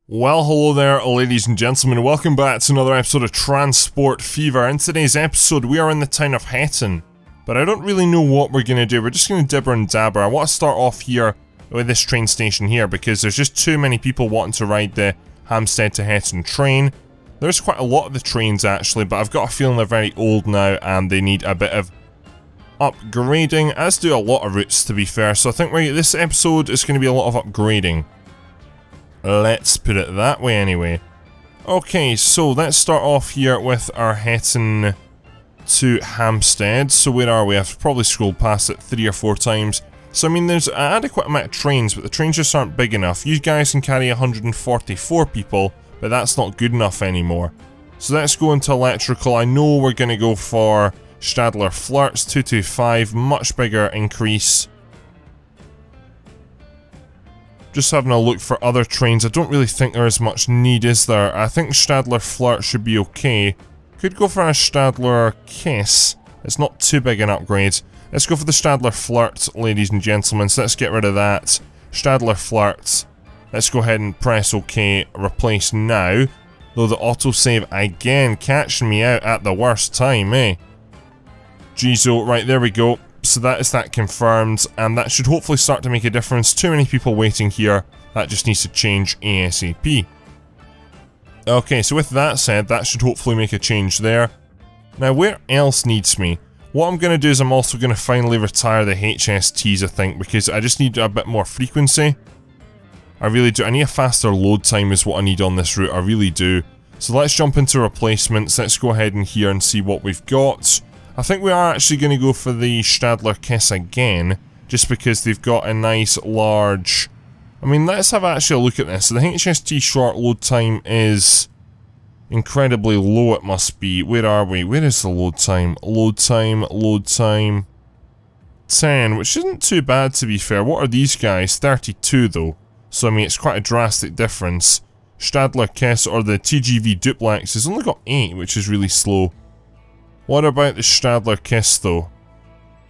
Well, hello there, ladies and gentlemen. Welcome back to another episode of Transport Fever. In today's episode, we are in the town of Hetton, but I don't really know what we're going to do. We're just going to dibber and dabber. I want to start off here with this train station here because there's just too many people wanting to ride the Hampstead to Hetton train. There's quite a lot of the trains actually, but I've got a feeling they're very old now and they need a bit of upgrading, as do a lot of routes to be fair. So I think this episode is going to be a lot of upgrading. Let's put it that way anyway. Okay, so let's start off here with our Hetton to Hampstead. So where are we? I've probably scrolled past it 3 or 4 times. So I mean there's an adequate amount of trains, but the trains just aren't big enough. You guys can carry 144 people, but that's not good enough anymore. So let's go into electrical. I know we're going to go for Stadler Flirts 225, much bigger increase. Just having a look for other trains. I don't really think there is much need, is there? I think Stadler Flirt should be okay. Could go for a Stadler Kiss. It's not too big an upgrade. Let's go for the Stadler Flirt, ladies and gentlemen. So let's get rid of that. Stadler Flirt. Let's go ahead and press OK. Replace now. Though the autosave again catching me out at the worst time, eh? Jeez, right, there we go. So that is that confirmed, and that should hopefully start to make a difference. Too many people waiting here. That just needs to change ASAP. Okay, so with that said, that should hopefully make a change there. Now, where else needs me? What I'm going to do is I'm also going to finally retire the HSTs, I think, because I just need a bit more frequency. I really do. I need a faster load time is what I need on this route, I really do. So let's jump into replacements. Let's go ahead in here and see what we've got. I think we are actually going to go for the Stadler Kiss again, just because they've got a nice large... I mean, let's have actually a look at this. So the HST short load time is incredibly low, it must be. Where are we? Where is the load time? Load time... 10, which isn't too bad to be fair. What are these guys? 32 though. So I mean, it's quite a drastic difference. Stadler Kiss, or the TGV Duplex, has only got 8, which is really slow. What about the Stadler Kiss though?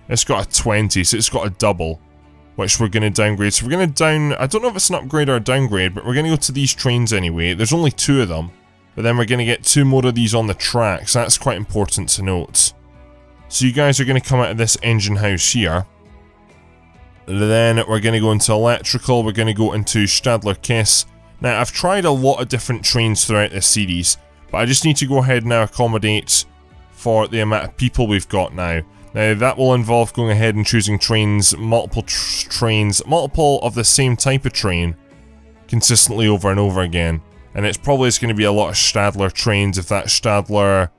It's got a 20, so it's got a double, which we're going to downgrade. So we're going to I don't know if it's an upgrade or a downgrade, but we're going to go to these trains anyway. There's only 2 of them, but then we're going to get 2 more of these on the tracks. That's quite important to note. So you guys are going to come out of this engine house here. Then we're going to go into electrical, we're going to go into Stadler Kiss. Now, I've tried a lot of different trains throughout this series, but I just need to go ahead and now accommodate for the amount of people we've got now. Now that will involve going ahead and choosing trains, multiple of the same type of train, consistently over and over again. And it's probably going to be a lot of Stadler trains if that Stadler...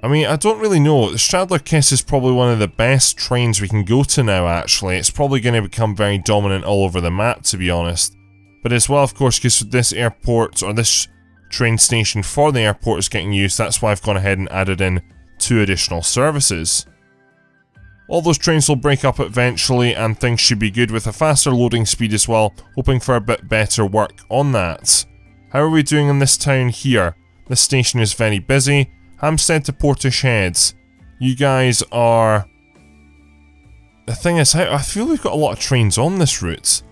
I mean, I don't really know. The Stadler Kiss is probably one of the best trains we can go to now, actually. It's probably going to become very dominant all over the map, to be honest. But as well, of course, because this airport, or this train station for the airport is getting used, that's why I've gone ahead and added in 2 additional services. All those trains will break up eventually and things should be good with a faster loading speed as well, hoping for a bit better work on that. How are we doing in this town here? This station is very busy. Hampstead to Portishead. You guys are... The thing is, I feel we've got a lot of trains on this route.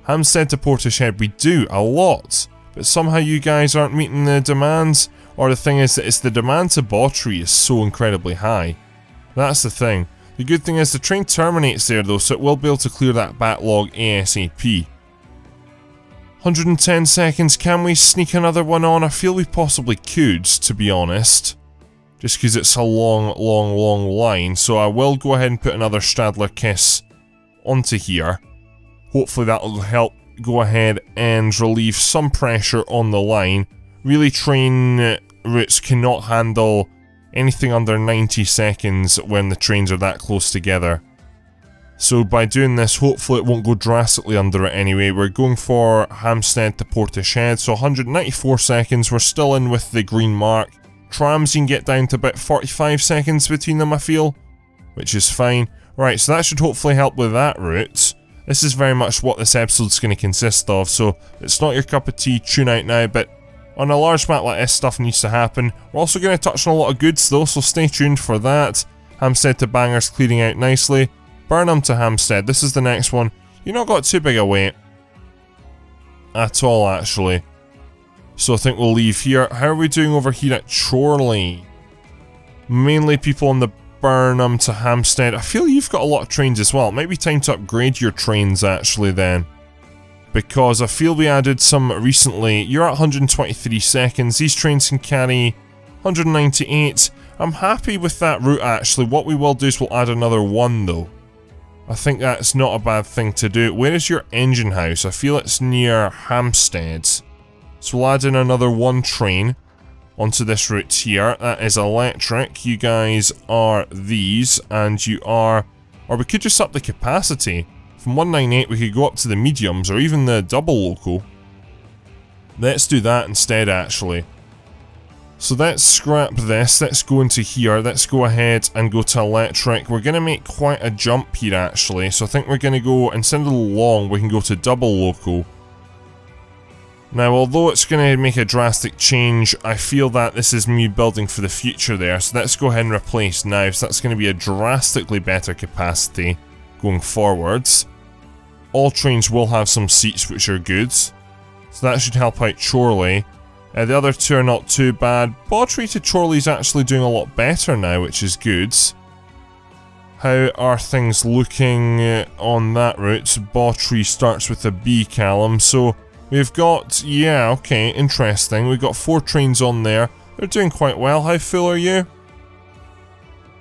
Hampstead to Portishead, we do, a lot. But somehow you guys aren't meeting the demands, or the thing is that it's the demand to Bawtry is so incredibly high. That's the thing. The good thing is the train terminates there though, so it will be able to clear that backlog ASAP. 110 seconds, can we sneak another one on? I feel we possibly could, to be honest. Just because it's a long line, so I will go ahead and put another Stadler Kiss onto here. Hopefully that will help go ahead and relieve some pressure on the line. Really, train routes cannot handle anything under 90 seconds when the trains are that close together. So by doing this, hopefully it won't go drastically under it anyway. We're going for Hampstead to Portishead, so 194 seconds, we're still in with the green mark. Trams you can get down to about 45 seconds between them, I feel, which is fine. Right, so that should hopefully help with that route. This is very much what this episode's going to consist of, so it's not your cup of tea, tune out now, but on a large map like this, stuff needs to happen. We're also going to touch on a lot of goods though, so stay tuned for that. Hampstead to Bangor's clearing out nicely. Burnham to Hampstead, this is the next one. You've not got too big a wait. at all, actually. So I think we'll leave here. How are we doing over here at Chorley? Mainly people on the Burnham to Hampstead. I feel you've got a lot of trains as well. It might be time to upgrade your trains, actually, then. Because I feel we added some recently. You're at 123 seconds. These trains can carry 198. I'm happy with that route, actually. What we will do is we'll add another one, though. I think that's not a bad thing to do. Where is your engine house? I feel it's near Hampstead. So we'll add in another one train onto this route here. That is electric. You guys are these, and you are... Or we could just up the capacity. From 198 we could go up to the mediums, or even the double local. Let's do that instead, actually. So let's scrap this, let's go into here, let's go ahead and go to electric. We're going to make quite a jump here, actually, so I think we're going to go, instead of long, we can go to double local. Now, although it's going to make a drastic change, I feel that this is me building for the future there, so let's go ahead and replace now, so that's going to be a drastically better capacity going forwards. All trains will have some seats, which are good, so that should help out Chorley. The other two are not too bad. Bawtry to Chorley's actually doing a lot better now, which is good. How are things looking on that route? Bawtry starts with a B, Callum, so we've got, yeah, okay, interesting. We've got 4 trains on there. They're doing quite well. How full are you?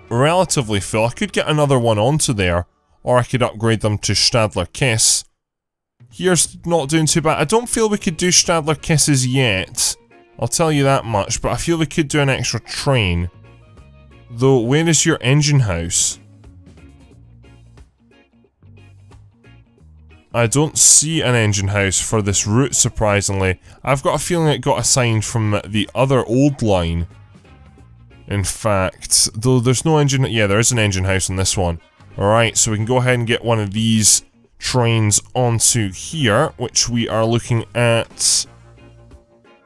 Relatively full. I could get another one onto there, or I could upgrade them to Stadler Kiss. Here's not doing too bad. I don't feel we could do Stadler Kisses yet. I'll tell you that much, but I feel we could do an extra train. Though, where is your engine house? I don't see an engine house for this route, surprisingly. I've got a feeling it got assigned from the other old line. In fact, though there's no engine... Yeah, there is an engine house on this one. Alright, so we can go ahead and get one of these trains onto here, which we are looking at...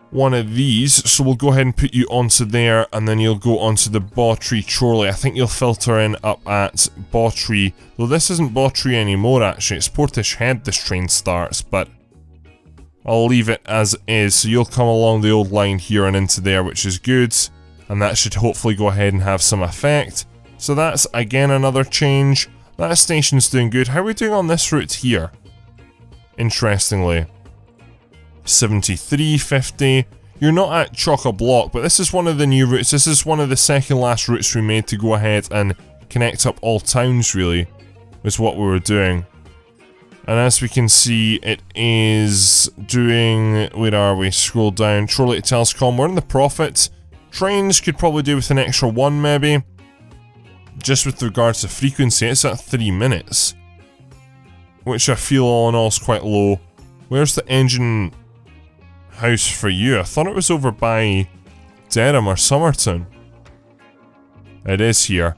one of these, so we'll go ahead and put you onto there, and then you'll go onto the Bawtry Chorley. I think you'll filter in up at Bawtry, though this isn't Bawtry anymore, actually. It's Portish Head this train starts, but I'll leave it as is. So you'll come along the old line here and into there, which is good, and that should hopefully go ahead and have some effect. So that's again another change. That station's doing good. How are we doing on this route here? Interestingly, 73, 50. You're not at chock-a-block, but this is one of the new routes. This is one of the second last routes we made to go ahead and connect up all towns, really, is what we were doing. And as we can see, it is doing... Where are we? Scroll down. Chorley to Telscom. We're in the profit. Trains could probably do with an extra one, maybe. Just with regards to frequency, it's at 3 minutes. Which I feel all in all is quite low. Where's the engine house for you? I thought it was over by Derham or Somerton. It is here.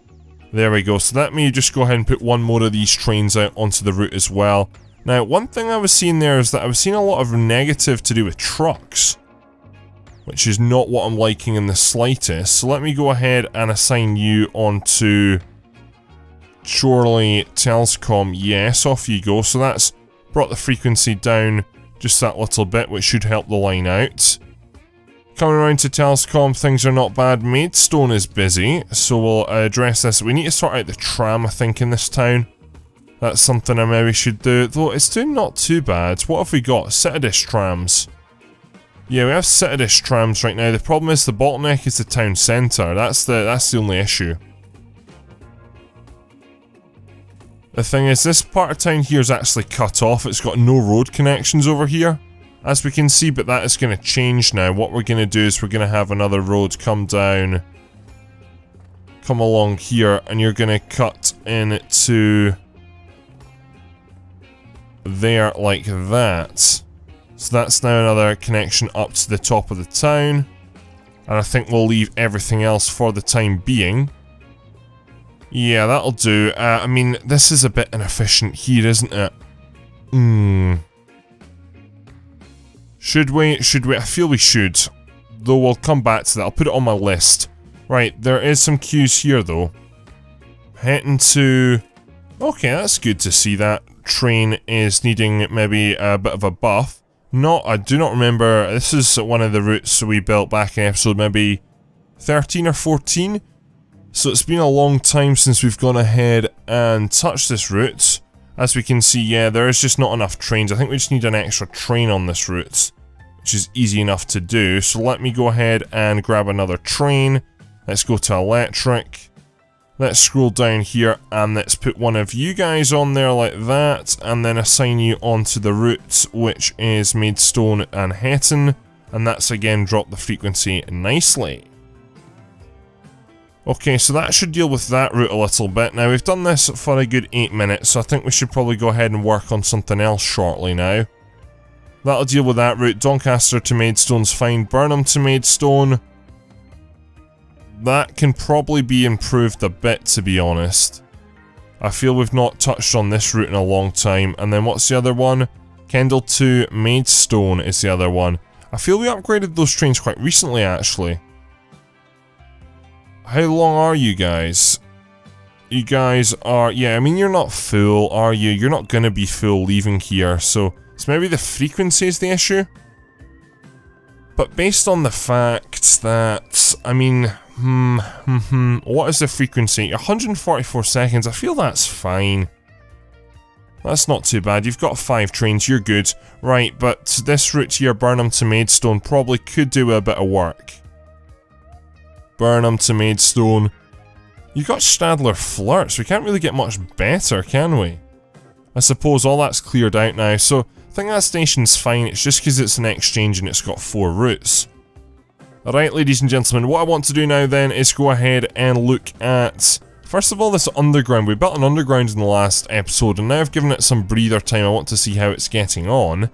There we go. So let me just go ahead and put one more of these trains out onto the route as well. Now, one thing I was seeing there is that I was seeing a lot of negative to do with trucks, which is not what I'm liking in the slightest. So let me go ahead and assign you onto Chorley Telscom. Yes, off you go. So that's brought the frequency down just that little bit, which should help the line out. Coming around to Telscom, things are not bad. Maidstone is busy, so we'll address this. We need to sort out the tram, I think, in this town. That's something I maybe should do, though it's doing not too bad. What have we got? Citadish trams. Yeah, we have Citadish trams right now. The problem is the bottleneck is the town centre. That's the only issue. The thing is, this part of town here is actually cut off. It's got no road connections over here, as we can see, but that is going to change now. What we're going to do is we're going to have another road come down, come along here, and you're going to cut into there like that. So that's now another connection up to the top of the town, and I think we'll leave everything else for the time being. Yeah, that'll do. I mean, this is a bit inefficient here, isn't it? Should we? I feel we should. Though we'll come back to that. I'll put it on my list. Right, there is some queues here, though. Heading to... Okay, that's good to see that train is needing maybe a bit of a buff. No, I do not remember. This is one of the routes we built back in episode maybe 13 or 14. So it's been a long time since we've gone ahead and touched this route. As we can see, yeah, there is just not enough trains. I think we just need an extra train on this route, which is easy enough to do. So let me go ahead and grab another train. Let's go to electric. Let's scroll down here and let's put one of you guys on there like that, and then assign you onto the route, which is Maidstone and Hetton, and that's again dropped the frequency nicely. Okay, so that should deal with that route a little bit. Now, we've done this for a good 8 minutes, so I think we should probably go ahead and work on something else shortly now. That'll deal with that route. Doncaster to Maidstone's fine. Burnham to Maidstone. That can probably be improved a bit, to be honest. I feel we've not touched on this route in a long time. And then what's the other one? Kendal to Maidstone is the other one. I feel we upgraded those trains quite recently, actually. How long are you guys? You guys are... yeah, I mean, you're not full, are you? You're not gonna be full leaving here, so... it's maybe the frequency is the issue? But based on the fact that... I mean... what is the frequency? 144 seconds, I feel that's fine. That's not too bad. You've got 5 trains, you're good. Right, but this route here, Burnham to Maidstone, probably could do a bit of work. Burnham to Maidstone. You got Stadler Flirts. We can't really get much better, can we? I suppose all that's cleared out now, so I think that station's fine. It's just because it's an exchange and it's got 4 routes. Alright, ladies and gentlemen, what I want to do now then is go ahead and look at... first of all, this underground. We built an underground in the last episode, and now I've given it some breather time. I want to see how it's getting on.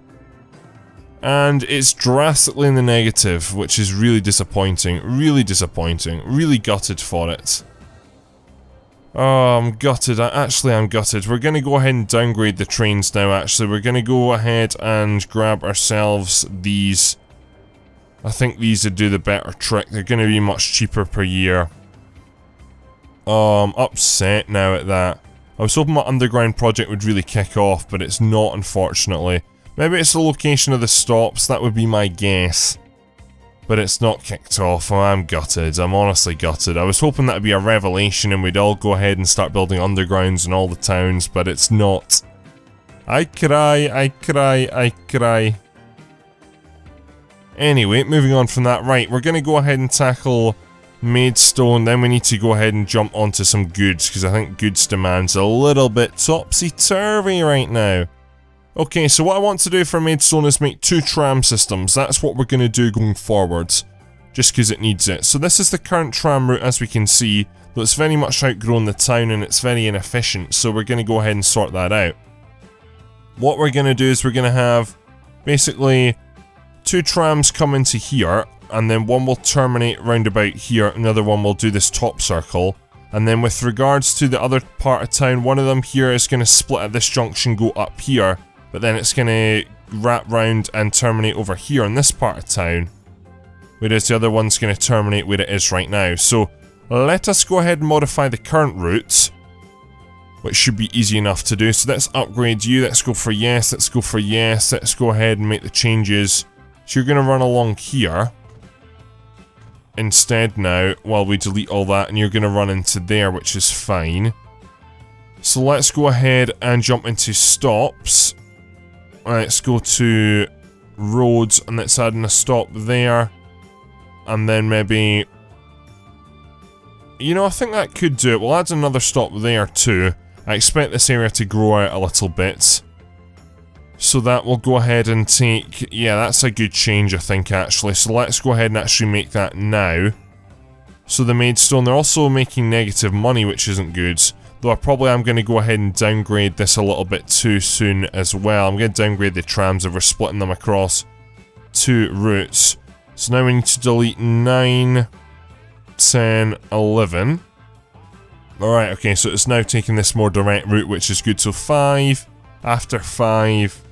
And it's drastically in the negative, which is really disappointing. Really disappointing. Really gutted for it. Oh, I'm gutted. I'm gutted. We're going to go ahead and downgrade the trains now, actually. We're going to go ahead and grab ourselves these. I think these would do the better trick. They're going to be much cheaper per year. Oh, I'm upset now at that. I was hoping my underground project would really kick off, but it's not, unfortunately. Maybe it's the location of the stops, that would be my guess. But it's not kicked off. Oh, I'm gutted. I'm honestly gutted. I was hoping that would be a revelation and we'd all go ahead and start building undergrounds in all the towns, but it's not. I cry, I cry, I cry. Anyway, moving on from that. Right, we're going to go ahead and tackle Maidstone. Then we need to go ahead and jump onto some goods, because I think goods demand's a little bit topsy-turvy right now. Okay, so what I want to do for Maidstone is make 2 tram systems. That's what we're going to do going forwards, just because it needs it. So this is the current tram route, as we can see, though it's very much outgrown the town and it's very inefficient, so we're going to go ahead and sort that out. What we're going to do is we're going to have, basically, 2 trams come into here, and then one will terminate round about here, another one will do this top circle. And then with regards to the other part of town, one of them here is going to split at this junction, go up here. But then it's going to wrap round and terminate over here in this part of town. Whereas the other one's going to terminate where it is right now. So let us go ahead and modify the current route, which should be easy enough to do. So let's upgrade you. Let's go for yes. Let's go for yes. Let's go ahead and make the changes. So you're going to run along here instead now while we delete all that. And you're going to run into there, which is fine. So let's go ahead and jump into stops. Let's go to roads and let's add in a stop there. And then maybe... you know, I think that could do it. We'll add another stop there too. I expect this area to grow out a little bit. So that will go ahead and take... yeah, that's a good change, I think, actually. So let's go ahead and actually make that now. So the Maidstone, they're also making negative money, which isn't good. Though I probably am going to go ahead and downgrade this a little bit too soon as well. I'm going to downgrade the trams if we're splitting them across 2 routes. So now we need to delete 9, 10, 11. Alright, okay, so it's now taking this more direct route, which is good. So 5, after 5,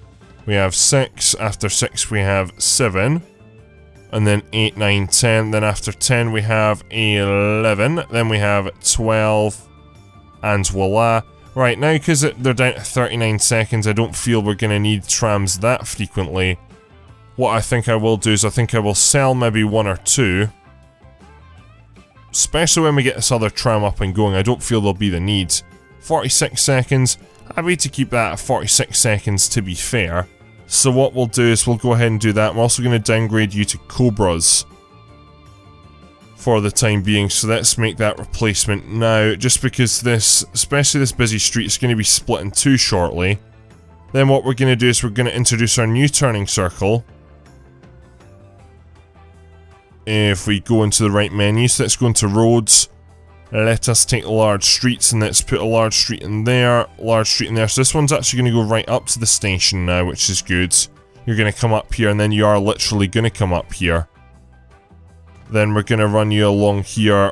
we have 6, after 6 we have 7. And then 8, 9, 10, then after 10 we have 11, then we have 12... and voila. Right, now because they're down to 39 seconds, I don't feel we're going to need trams that frequently. what I think I will do is I think I will sell maybe 1 or 2. Especially when we get this other tram up and going, I don't feel there'll be the need. 46 seconds, happy to keep that at 46 seconds to be fair. So what we'll do is we'll go ahead and do that. I'm also going to downgrade you to Cobras for the time being, so let's make that replacement now, just because this, especially this busy street, is going to be split in 2 shortly. Then what we're going to do is we're going to introduce our new turning circle. If we go into the right menu, so let's go into roads. Let us take large streets and let's put a large street in there, large street in there. So this one's actually going to go right up to the station now, which is good. You're going to come up here and then you are literally going to come up here. Then we're going to run you along here.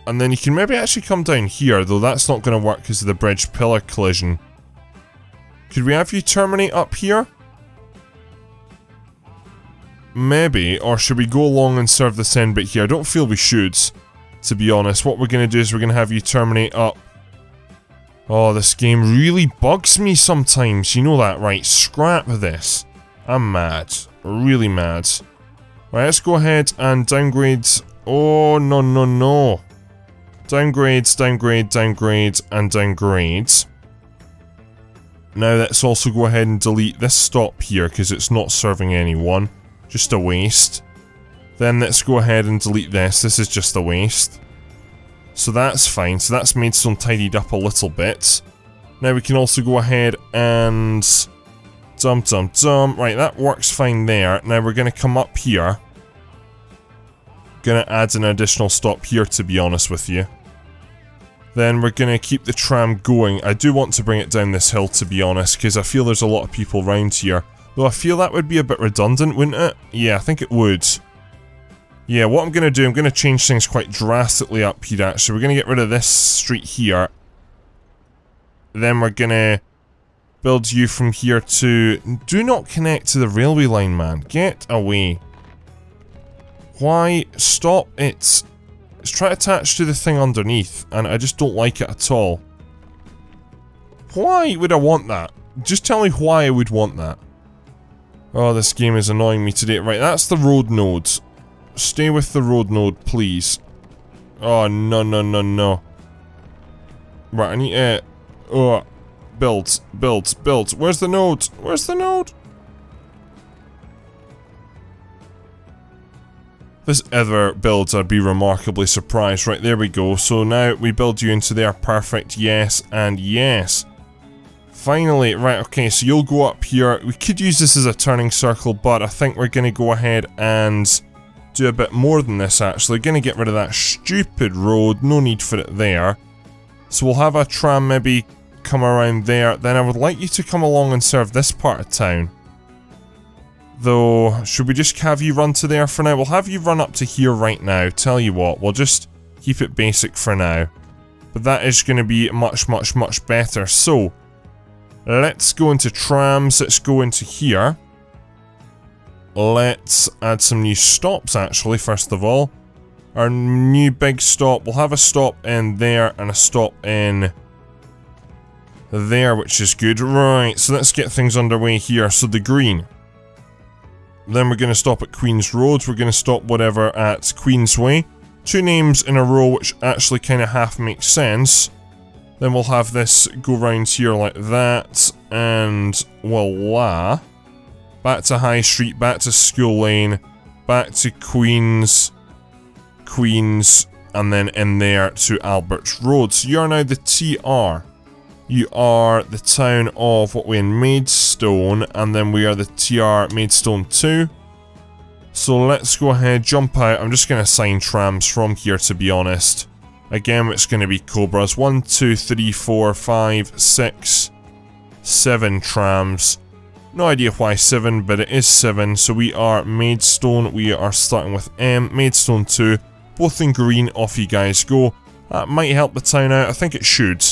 And then you can maybe actually come down here, though that's not going to work because of the bridge pillar collision. Could we have you terminate up here? Maybe, or should we go along and serve this end bit here? I don't feel we should, to be honest. What we're going to do is we're going to have you terminate up. Oh, this game really bugs me sometimes, you know that, right? Scrap this. I'm mad. Really mad. Right, let's go ahead and downgrade. Oh, no, no, no. Downgrades, downgrade, downgrade, and downgrade. Now let's also go ahead and delete this stop here, because it's not serving anyone. Just a waste. Then let's go ahead and delete this. This is just a waste. So that's fine. So that's Maidstone tidied up a little bit. Now we can also go ahead and... Right, that works fine there. Now we're going to come up here. Going to add an additional stop here, to be honest with you. Then we're going to keep the tram going. I do want to bring it down this hill, to be honest, because I feel there's a lot of people around here. Though I feel that would be a bit redundant, wouldn't it? Yeah, I think it would. Yeah, what I'm going to do, I'm going to change things quite drastically up here, actually. We're going to get rid of this street here. Then we're going to build you from here to... Do not connect to the railway line, man. Get away. Why? Stop it. It's trying to attach to the thing underneath, and I just don't like it at all. Why would I want that? Just tell me why I would want that. Oh, this game is annoying me today. Right, that's the road node. Stay with the road node, please. Oh, no, no, no, no. Right, I need to... Oh, build, build, build. Where's the node? Where's the node? This ever builds, I'd be remarkably surprised. Right, there we go. So now we build you into there. Perfect. Yes, and yes. Finally, right, okay, so you'll go up here. We could use this as a turning circle, but I think we're going to go ahead and do a bit more than this, actually. Going to get rid of that stupid road. No need for it there. So we'll have a tram maybe come around there. Then I would like you to come along and serve this part of town. Though, should we just have you run to there for now? We'll have you run up to here right now. Tell you what, we'll just keep it basic for now. But that is going to be much, much, much better. So... let's go into trams, let's go into here. Let's add some new stops actually, first of all. Our new big stop, we'll have a stop in there and a stop in there, which is good. Right, so let's get things underway here. So the green. Then we're going to stop at Queen's Road, we're going to stop whatever at Queensway. 2 names in a row which actually kind of half makes sense. Then we'll have this go round here like that, and voila. Back to High Street, back to School Lane, back to Queens, and then in there to Albert Road. So you are now the TR. You are the town of what we're in Maidstone, and then we are the TR Maidstone 2. So let's go ahead, jump out. I'm just going to assign trams from here, to be honest. Again, it's going to be Cobras. 1, 2, 3, 4, 5, 6, 7 trams. No idea why 7, but it is 7. So we are Maidstone. We are starting with M. Maidstone 2. Both in green. Off you guys go. That might help the town out. I think it should.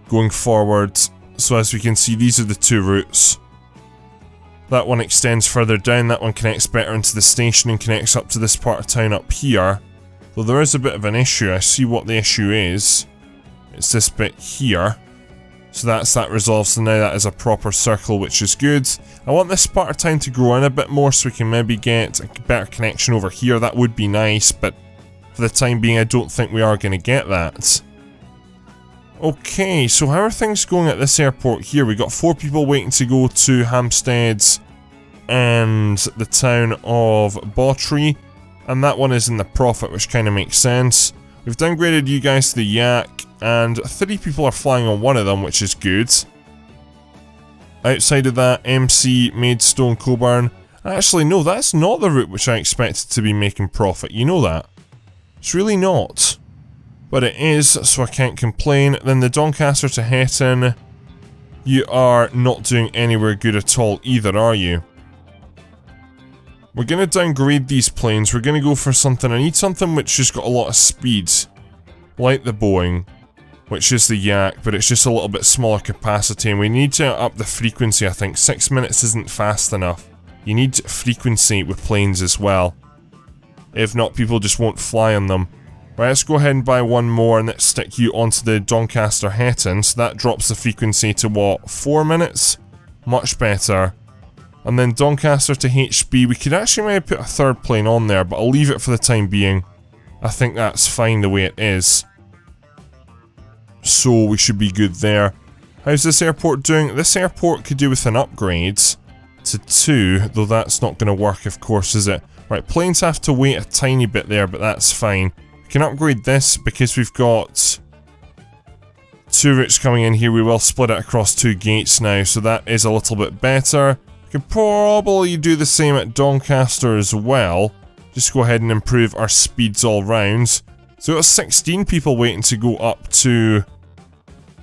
Going forward. So as we can see, these are the 2 routes. That one extends further down. That one connects better into the station and connects up to this part of town up here. Though there is a bit of an issue. I see what the issue is. It's this bit here. So that's that resolved, so now that is a proper circle, which is good. I want this part of town to grow in a bit more so we can maybe get a better connection over here. That would be nice, but for the time being I don't think we are going to get that. Okay, so how are things going at this airport here? We got 4 people waiting to go to Hampstead and the town of Bawtry, and that one is in the profit, which kind of makes sense. We've downgraded you guys to the Yak, and 3 people are flying on one of them, which is good. Outside of that, MC, Maidstone, Coburn. Actually, no, that's not the route which I expected to be making profit, you know that. It's really not. But it is, so I can't complain. Then the Doncaster to Hetton. You are not doing anywhere good at all either, are you? We're going to downgrade these planes. We're going to go for something. I need something which has got a lot of speed. Like the Boeing, which is the Yak, but it's just a little bit smaller capacity. And we need to up the frequency, I think. 6 minutes isn't fast enough. You need frequency with planes as well. If not, people just won't fly on them. Right, let's go ahead and buy one more and let's stick you onto the Doncaster Hetton. So that drops the frequency to what, 4 minutes? Much better. And then Doncaster to HB, we could actually maybe put a 3rd plane on there, but I'll leave it for the time being. I think that's fine the way it is. So we should be good there. How's this airport doing? This airport could do with an upgrade to 2, though that's not going to work, of course, is it? Right, planes have to wait a tiny bit there, but that's fine. We can upgrade this because we've got 2 routes coming in here. We will split it across 2 gates now, so that is a little bit better. We can probably do the same at Doncaster as well. Just go ahead and improve our speeds all round. So we've got 16 people waiting to go up to...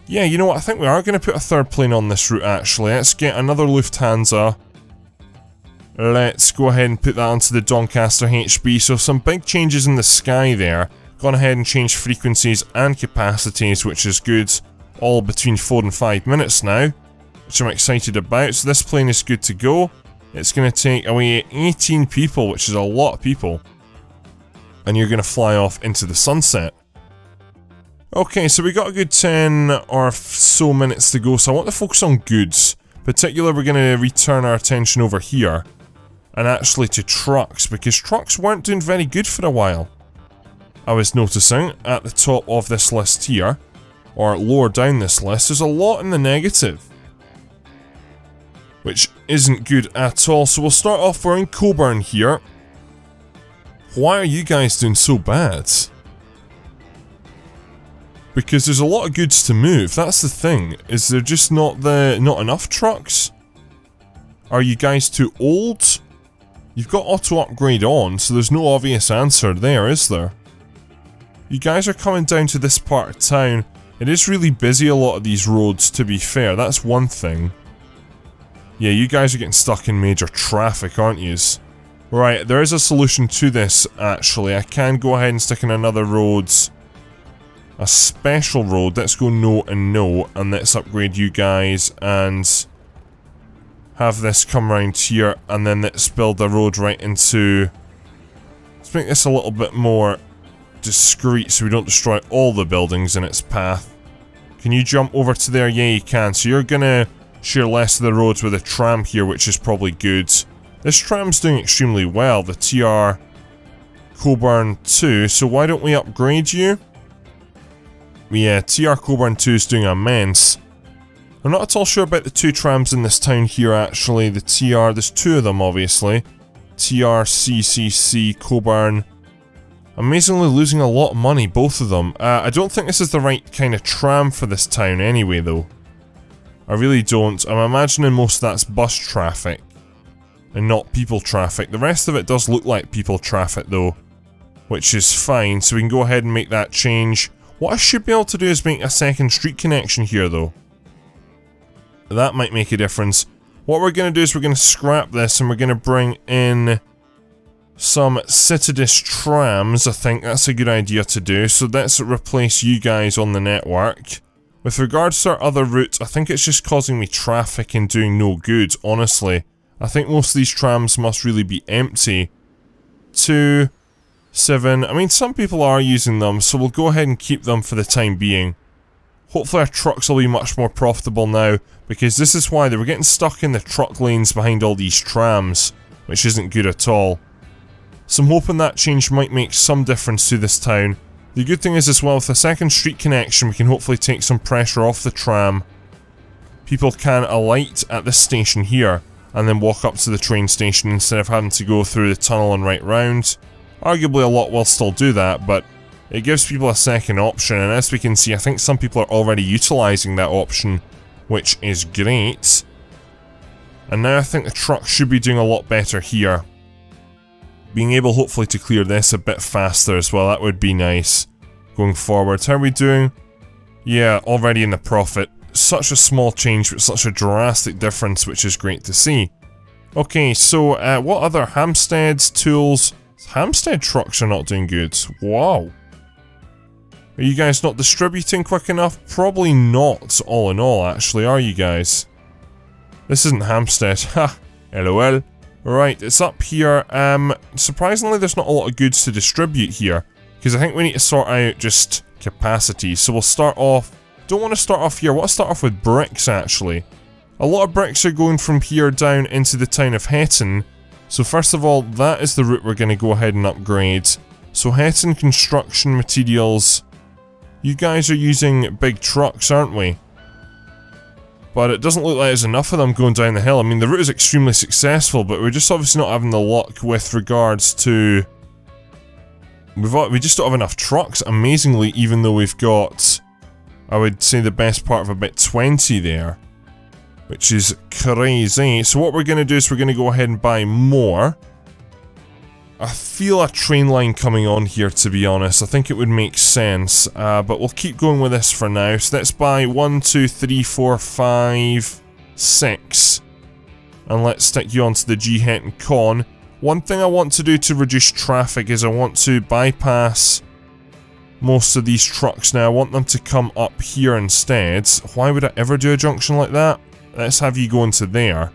Yeah, you know what, I think we are going to put a 3rd plane on this route actually. Let's get another Lufthansa. Let's go ahead and put that onto the Doncaster HB. So some big changes in the sky there. Gone ahead and changed frequencies and capacities, which is good. All between 4 and 5 minutes now, which I'm excited about. So this plane is good to go. It's going to take away 18 people, which is a lot of people. And you're going to fly off into the sunset. Okay, so we got a good 10 or so minutes to go, so I want to focus on goods. Particularly, we're going to return our attention over here. And actually to trucks, because trucks weren't doing very good for a while. I was noticing at the top of this list here, or lower down this list, there's a lot in the negative. Which isn't good at all, so we'll start off, we're in Coburn here. Why are you guys doing so bad? Because there's a lot of goods to move, that's the thing. Is there just not enough trucks? Are you guys too old? You've got auto upgrade on, so there's no obvious answer there, is there? You guys are coming down to this part of town. It is really busy, a lot of these roads, to be fair, that's one thing. Yeah, you guys are getting stuck in major traffic, aren't yous? Right, there is a solution to this, actually. I can go ahead and stick in another road. A special road. Let's go no and no, and let's upgrade you guys, and have this come around here, and then let's build a road right into... Let's make this a little bit more discreet so we don't destroy all the buildings in its path. Can you jump over to there? Yeah, you can. So you're gonna share less of the roads with a tram here, which is probably good. This tram's doing extremely well, the TR Coburn 2, so why don't we upgrade you? Yeah, TR Coburn 2 is doing immense. I'm not at all sure about the 2 trams in this town here actually, the TR, there's 2 of them obviously. TR, CCC, Coburn. Amazingly losing a lot of money, both of them. I don't think this is the right kind of tram for this town anyway though. I really don't. I'm imagining most of that's bus traffic. And not people traffic. The rest of it does look like people traffic though. Which is fine, so we can go ahead and make that change. What I should be able to do is make a second street connection here though. That might make a difference. What we're going to do is we're going to scrap this and we're going to bring in some Citadis trams. I think that's a good idea to do. So let's replace you guys on the network. With regards to our other route, I think it's just causing me traffic and doing no good, honestly. I think most of these trams must really be empty. 2, 7, I mean some people are using them, so we'll go ahead and keep them for the time being. Hopefully our trucks will be much more profitable now, because this is why they were getting stuck in the truck lanes behind all these trams, which isn't good at all. So I'm hoping that change might make some difference to this town. The good thing is as well, with the second street connection, we can hopefully take some pressure off the tram. People can alight at this station here, and then walk up to the train station instead of having to go through the tunnel and right round. Arguably a lot will still do that, but it gives people a second option, and as we can see, I think some people are already utilising that option, which is great. And now I think the truck should be doing a lot better here. Being able hopefully to clear this a bit faster as well, that would be nice. Going forward, how are we doing? Yeah, already in the profit. Such a small change, but such a drastic difference, which is great to see. Okay, so what other Hampstead's tools? Hampstead trucks are not doing good. Wow. Are you guys not distributing quick enough? Probably not, all in all, actually, are you guys? This isn't Hampstead. Ha! LOL. Right, it's up here. Surprisingly, there's not a lot of goods to distribute here, because I think we need to sort out just capacities. So we'll start off... Don't want to start off here. I want to start off with bricks, actually. A lot of bricks are going from here down into the town of Hetton. So first of all, that is the route we're going to go ahead and upgrade. So Hetton Construction Materials... You guys are using big trucks, aren't we? But it doesn't look like there's enough of them going down the hill. I mean, the route is extremely successful, but we're just obviously not having the luck with regards to... We just don't have enough trucks, amazingly, even though we've got... I would say the best part of about 20 there. Which is crazy. So what we're going to do is we're going to go ahead and buy more. I feel a train line coming on here, to be honest. I think it would make sense, but we'll keep going with this for now. So let's buy 1, 2, 3, 4, 5, 6. And let's stick you onto the G-Het and Con. One thing I want to do to reduce traffic is I want to bypass most of these trucks now. I want them to come up here instead. Why would I ever do a junction like that? Let's have you go into there.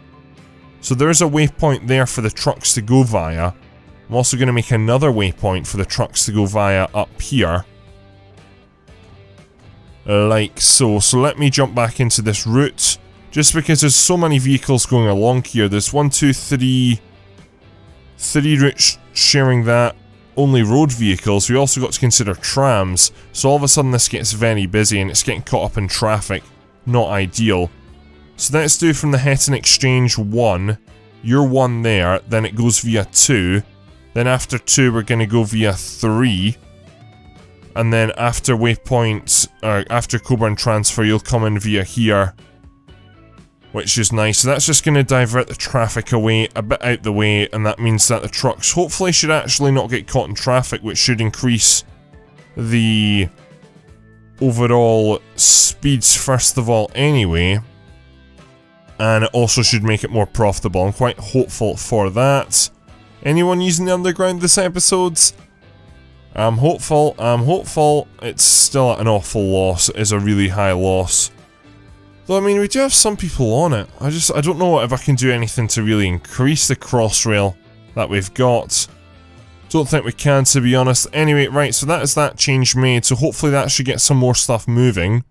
So there's a waypoint there for the trucks to go via. I'm also going to make another waypoint for the trucks to go via up here. Like so. So let me jump back into this route. Just because there's so many vehicles going along here. There's 1, 2, 3... 3 routes sharing that. Only road vehicles. We also got to consider trams. So all of a sudden this gets very busy and it's getting caught up in traffic. Not ideal. So let's do from the Hetton Exchange 1. You're 1 there. Then it goes via 2. Then after 2 we're going to go via 3. And then after waypoint, after Coburn transfer, you'll come in via here. Which is nice. So that's just going to divert the traffic away, a bit out the way, and that means that the trucks hopefully should actually not get caught in traffic, which should increase the overall speeds first of all anyway. And it also should make it more profitable. I'm quite hopeful for that. Anyone using the underground this episode? I'm hopeful. It's still at an awful loss. It is a really high loss. Though, I mean, we do have some people on it. I don't know if I can do anything to really increase the crossrail that we've got. Don't think we can, to be honest. Anyway, right, so that is that change made. So hopefully that should get some more stuff moving.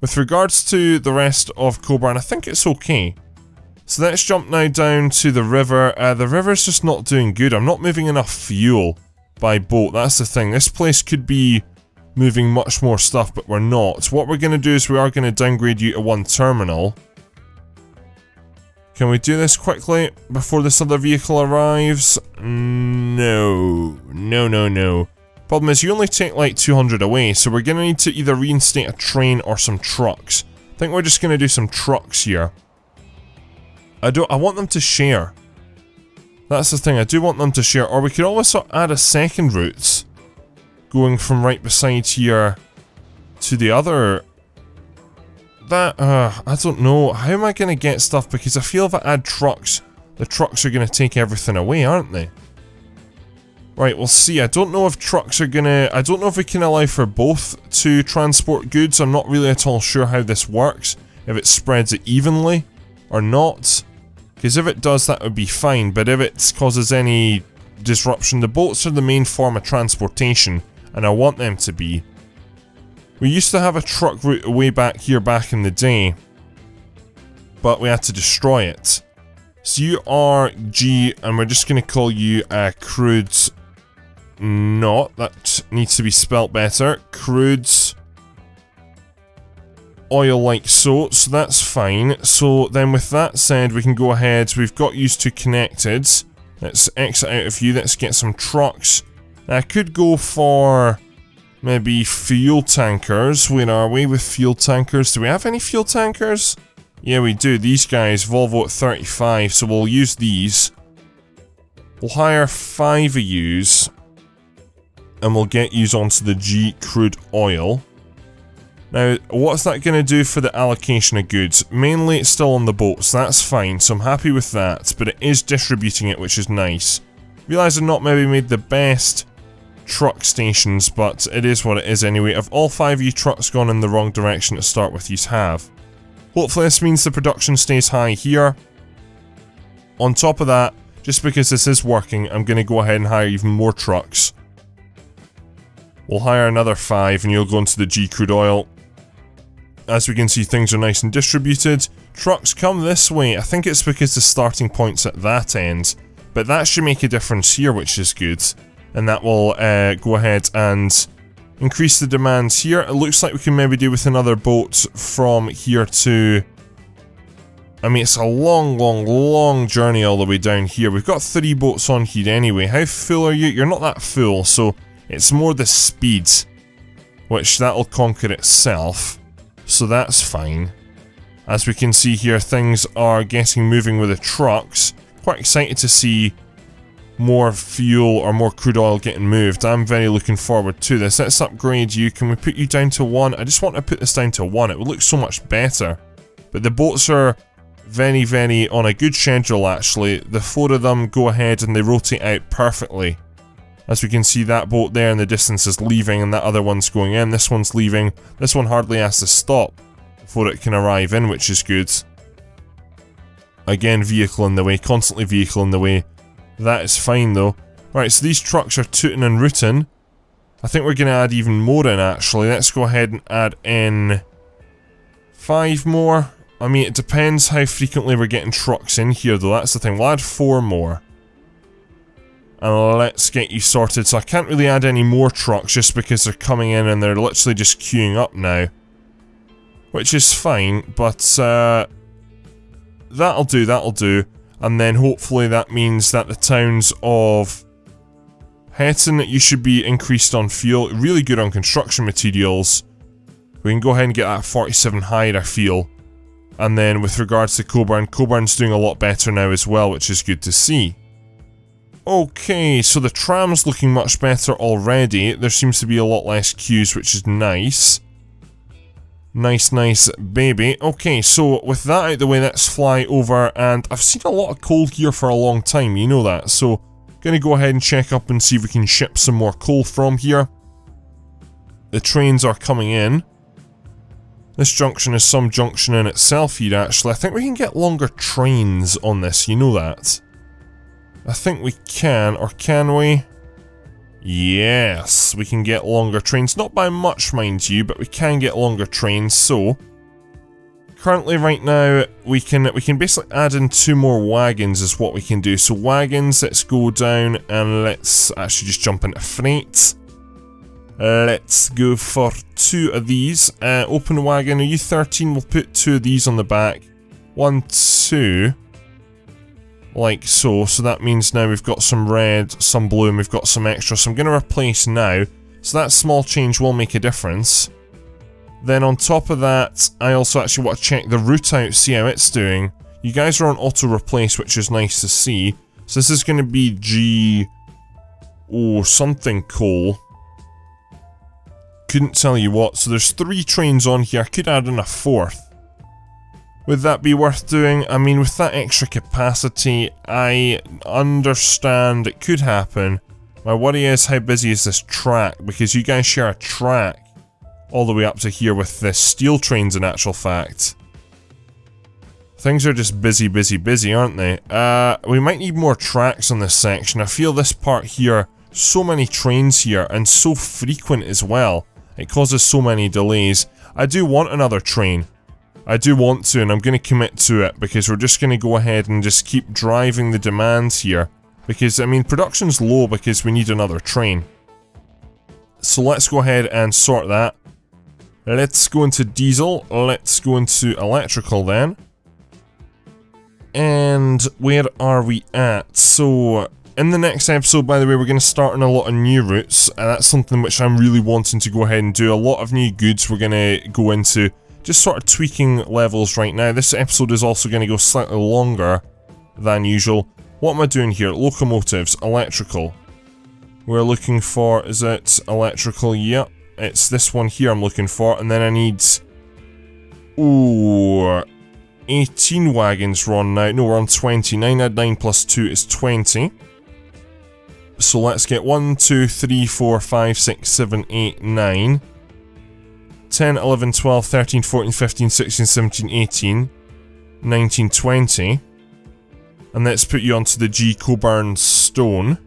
With regards to the rest of Coburn, I think it's okay. So let's jump now down to the river. The river's just not doing good. I'm not moving enough fuel by boat. That's the thing. This place could be moving much more stuff, but we're not. What we're going to do is we are going to downgrade you to 1 terminal. Can we do this quickly before this other vehicle arrives? No. No. Problem is, you only take like 200 away, so we're going to need to either reinstate a train or some trucks. I think we're just going to do some trucks here. I want them to share. That's the thing, I do want them to share. Or we could also add a second route, going from right beside here to the other. That, I don't know. How am I going to get stuff? Because I feel if I add trucks, the trucks are going to take everything away, aren't they? Right, we'll see. I don't know if trucks are going to... I don't know if we can allow for both to transport goods. I'm not really at all sure how this works. If it spreads it evenly or not. Because if it does, that would be fine. But if it causes any disruption, the boats are the main form of transportation. And I want them to be. We used to have a truck route way back here back in the day, but we had to destroy it. So you are G, and we're just going to call you crude. Not, that needs to be spelt better. Crude oil, like so. So that's fine. So then with that said, we can go ahead. We've got used to connected. Let's exit out of you. Let's get some trucks. Now, I could go for maybe fuel tankers. Where are we with fuel tankers? Do we have any fuel tankers? Yeah, we do. These guys, Volvo at 35, so we'll use these. We'll hire 5 of yous, and we'll get yous onto the G crude oil. Now, what's that going to do for the allocation of goods? Mainly, it's still on the boats, that's fine, so I'm happy with that, but it is distributing it, which is nice. Realise I've not maybe made the best truck stations, but it is what it is anyway. Have all 5 of you trucks gone in the wrong direction to start with? Yous have. Hopefully this means the production stays high here. On top of that, just because this is working, I'm going to go ahead and hire even more trucks. We'll hire another 5 and you'll go into the G crude oil. As we can see, things are nice and distributed. Trucks come this way. I think it's because the starting point's at that end. But that should make a difference here, which is good. And that will go ahead and increase the demands here. It looks like we can maybe do with another boat from here to... I mean, it's a long journey all the way down here. We've got 3 boats on here anyway. How full are you? You're not that full, so it's more the speed, which that'll conquer itself. So that's fine. As we can see here, things are getting moving with the trucks. Quite excited to see more fuel or more crude oil getting moved. I'm very looking forward to this. Let's upgrade you. Can we put you down to 1? I just want to put this down to 1. It would look so much better. But the boats are very on a good schedule actually. The 4 of them go ahead and they rotate out perfectly. As we can see, that boat there in the distance is leaving and that other one's going in. This one's leaving. This one hardly has to stop before it can arrive in, which is good. Again, vehicle in the way. Constantly vehicle in the way. That is fine though. Right, so these trucks are tooting and rooting. I think we're going to add even more in actually. Let's go ahead and add in 5 more. I mean, it depends how frequently we're getting trucks in here though. That's the thing. We'll add 4 more. And let's get you sorted. So I can't really add any more trucks just because they're coming in and they're literally just queuing up now. Which is fine, but that'll do. And then hopefully that means that the towns of Hetton, you should be increased on fuel. Really good on construction materials. We can go ahead and get that 47 higher, I feel. And then with regards to Coburn, Coburn's doing a lot better now as well, which is good to see. Okay, so the tram's looking much better already. There seems to be a lot less queues, which is nice. Nice baby. Okay, so with that out the way, let's fly over, and I've seen a lot of coal here for a long time, you know that, so gonna go ahead and check up and see if we can ship some more coal from here. The trains are coming in. This junction is some junction in itself here, actually. I think we can get longer trains on this, you know that. I think we can, or can we? Yes, we can get longer trains. Not by much, mind you, but we can get longer trains, so... Currently, right now, we can basically add in 2 more wagons is what we can do. So wagons, let's go down and let's actually just jump into freight. Let's go for 2 of these. Open wagon, are you 13? We'll put 2 of these on the back. 1, 2... like so. So that means now we've got some red, some blue, and we've got some extra. So I'm going to replace now. So that small change will make a difference. Then on top of that, I also actually want to check the route out, see how it's doing. You guys are on auto replace, which is nice to see. So this is going to be G... oh, something cool. Couldn't tell you what. So there's 3 trains on here. I could add in a 4th. Would that be worth doing? I mean, with that extra capacity, I understand it could happen. My worry is how busy is this track, because you guys share a track all the way up to here with the steel trains in actual fact. Things are just busy, aren't they? We might need more tracks on this section. I feel this part here, so many trains here, and so frequent as well. It causes so many delays. I do want another train. I do want to, and I'm going to commit to it, because we're just going to go ahead and just keep driving the demands here. Because, I mean, production's low because we need another train. So let's go ahead and sort that. Let's go into diesel. Let's go into electrical then. And where are we at? So, in the next episode, by the way, we're going to start on a lot of new routes. And that's something which I'm really wanting to go ahead and do. A lot of new goods we're going to go into. Just sort of tweaking levels right now. This episode is also going to go slightly longer than usual. What am I doing here? Locomotives, electrical. We're looking for, is it electrical? Yep, it's this one here I'm looking for. And then I need, ooh, 18 wagons we're on now. No, we're on 20. 9 add 9 plus 2 is 20. So let's get 1, 2, 3, 4, 5, 6, 7, 8, 9. 10, 11, 12, 13, 14, 15, 16, 17, 18, 19, 20. And let's put you onto the G. Coburn Stone.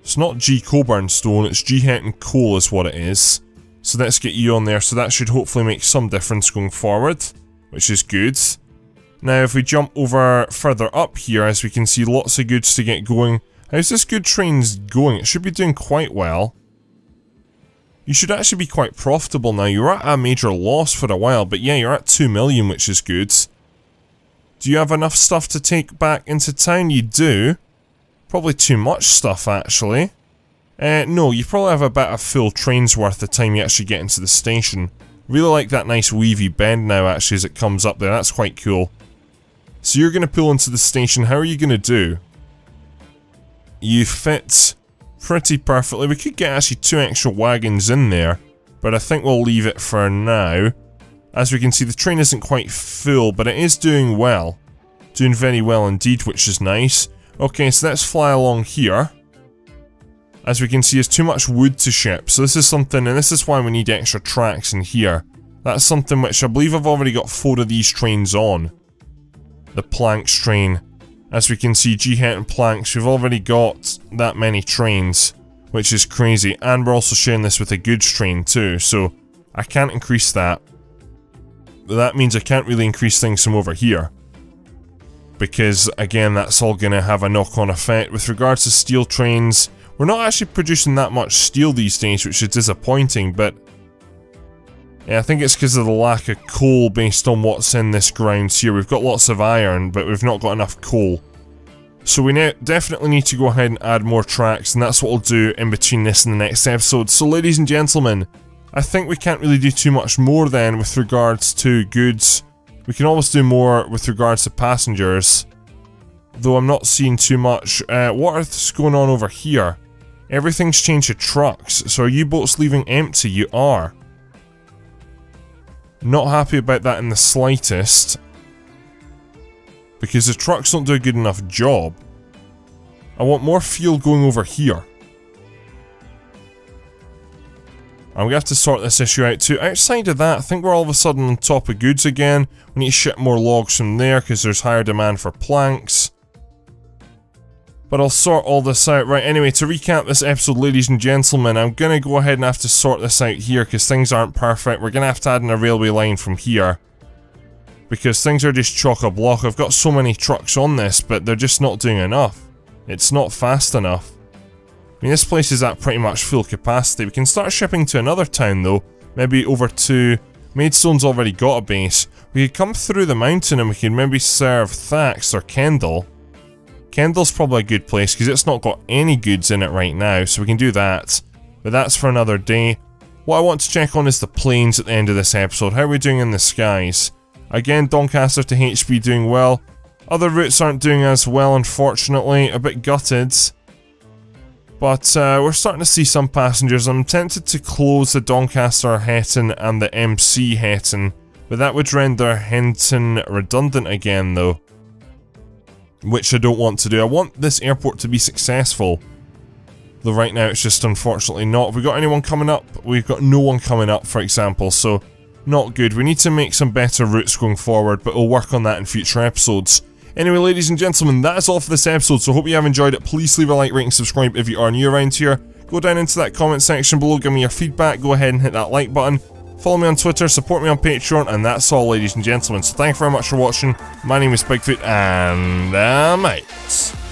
It's not G. Coburn Stone, it's G. Hetton Coal is what it is. So let's get you on there, so that should hopefully make some difference going forward, which is good. Now if we jump over further up here, as we can see lots of goods to get going. How's this good trains going? It should be doing quite well. You should actually be quite profitable now. You're at a major loss for a while, but yeah, you're at 2 million, which is good. Do you have enough stuff to take back into town? You do. Probably too much stuff, actually. No, you probably have about a full train's worth the time you actually get into the station. Really like that nice weavy bend now, actually, as it comes up there. That's quite cool. So you're going to pull into the station. How are you going to do? You fit pretty perfectly. We could get actually 2 extra wagons in there, but I think we'll leave it for now. As we can see, the train isn't quite full, but it is doing well. Doing very well indeed, which is nice. Okay, so let's fly along here. As we can see, there's too much wood to ship, so this is something, and this is why we need extra tracks in here. That's something which I believe I've already got 4 of these trains on. The planks train. As we can see, G. Hetton planks, we've already got that many trains, which is crazy. And we're also sharing this with a goods train too, so I can't increase that. But that means I can't really increase things from over here. Because, again, that's all going to have a knock-on effect. With regards to steel trains, we're not actually producing that much steel these days, which is disappointing, but yeah, I think it's because of the lack of coal based on what's in this grounds here. We've got lots of iron, but we've not got enough coal. So we definitely need to go ahead and add more tracks, and that's what we'll do in between this and the next episode. So ladies and gentlemen, I think we can't really do too much more then with regards to goods. We can always do more with regards to passengers, though I'm not seeing too much. What is going on over here? Everything's changed to trucks, so are you boats leaving empty? You are. Not happy about that in the slightest, because the trucks don't do a good enough job. I want more fuel going over here. I'm gonna have to sort this issue out too. Outside of that, I think we're all of a sudden on top of goods again. We need to ship more logs from there because there's higher demand for planks. But I'll sort all this out. Right, anyway, to recap this episode, ladies and gentlemen, I'm gonna go ahead and have to sort this out here because things aren't perfect. We're gonna have to add in a railway line from here, because things are just chock-a-block. I've got so many trucks on this, but they're just not doing enough. It's not fast enough. I mean, this place is at pretty much full capacity. We can start shipping to another town though. Maybe over to... Maidstone's already got a base. We could come through the mountain and we could maybe serve Thax or Kendall. Kendall's probably a good place because it's not got any goods in it right now, so we can do that. But that's for another day. What I want to check on is the planes at the end of this episode. How are we doing in the skies? Again, Doncaster to HB doing well. Other routes aren't doing as well, unfortunately. A bit gutted. But we're starting to see some passengers. I'm tempted to close the Doncaster Hetton and the MC Hetton, but that would render Henton redundant again though, which I don't want to do. I want this airport to be successful, though right now it's just unfortunately not. Have we got anyone coming up? We've got no one coming up, for example, so not good. We need to make some better routes going forward, but we'll work on that in future episodes. Anyway, ladies and gentlemen, that is all for this episode, so I hope you have enjoyed it. Please leave a like, rate, and subscribe if you are new around here. Go Go down into that comment section below, give me your feedback, go ahead and hit that like button. Follow me on Twitter, support me on Patreon, and that's all, ladies and gentlemen. So thank you very much for watching. My name is Bigfoot, and I'm out.